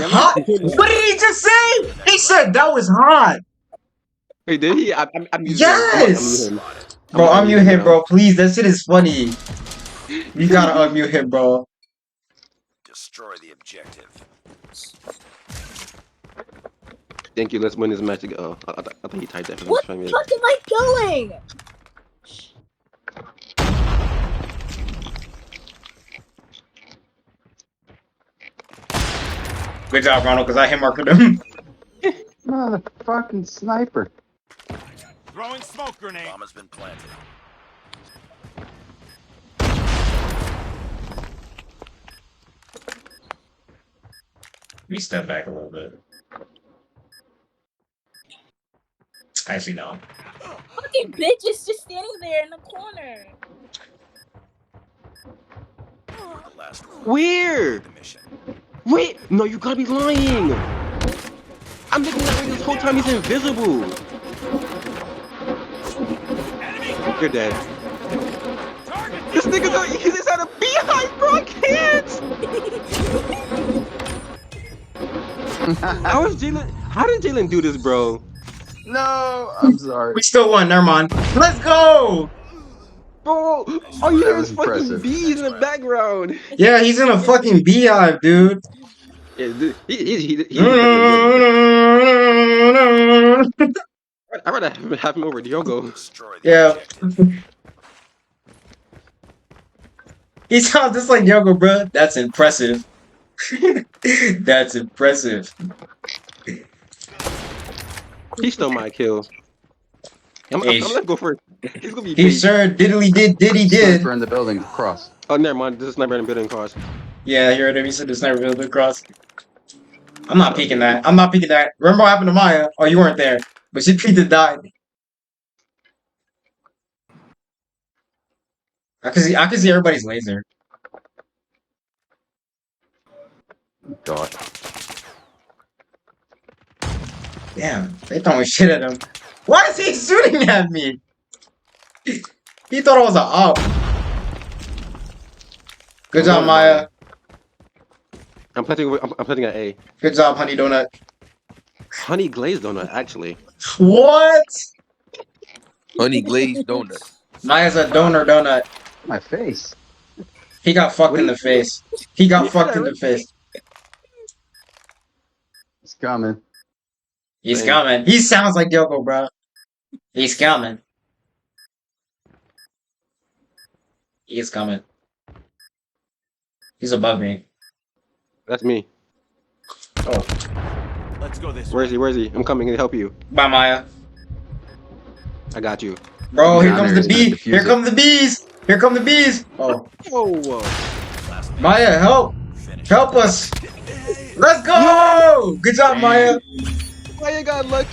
hot? What did he just say? He said that was hot. Wait, did he? I'm using Yes! him. Bro, unmute him, bro. Please, that shit is funny. You gotta unmute him, bro. Destroy the objective. Thank you. Let's win this match. Oh, I thought he typed that. What the fuck am I doing? Good job, Ronald, because I hit marked him. Motherfucking sniper. Throwing smoke grenade. Bomb has been planted. Let me step back a little bit. Actually, no. Fucking bitch is just standing there in the corner. The last one. Where? The mission. Wait, no, you gotta be lying. I'm looking at him this whole time. He's invisible. You're dead. This nigga's he's inside a beehive, bro. I can't. How did Jalen do this, bro? No, I'm sorry. We still won, never mind. Let's go! Bro, all you That hear was is fucking impressive. bees in the background. Yeah, he's in a fucking beehive, dude. Yeah, I'd rather have him over Diogo. Destroy the Yeah. objective. He sounds just like Yogo, bro. That's impressive. That's impressive. He stole my kill. I'm gonna go first. He's gonna be He bait. sure diddy did. Sniper in the building. Cross. Oh, never mind. This is sniper in the building cross. Yeah, he heard him. He said the sniper build across. I'm not peeking that. I'm not peeking that. Remember what happened to Maya? Oh, you weren't there. But she peeked and died. I can see everybody's laser. God. Damn, they throwing shit at him. Why is he shooting at me? He thought I was an op. Good job, Maya. I'm planting an A. Good job, Honey Donut. Honey glazed donut, actually. What? Honey glazed donut. Maya's a donor donut. My face. He got fucked in the face. He got fucked in the face. It's coming. He's coming. He sounds like Yoko, bro. He's coming. He's coming. He's above me. That's me. Oh. Let's go this Where is he? Where is he? I'm coming to help you. Bye, Maya. I got you. Bro, here Down comes there, the he's gonna bee. defuse Here it. come the bees. Here come the bees. Oh. Whoa. Last Maya, help. finish. Help us. Let's go. Good job, Maya. Why you got lucky?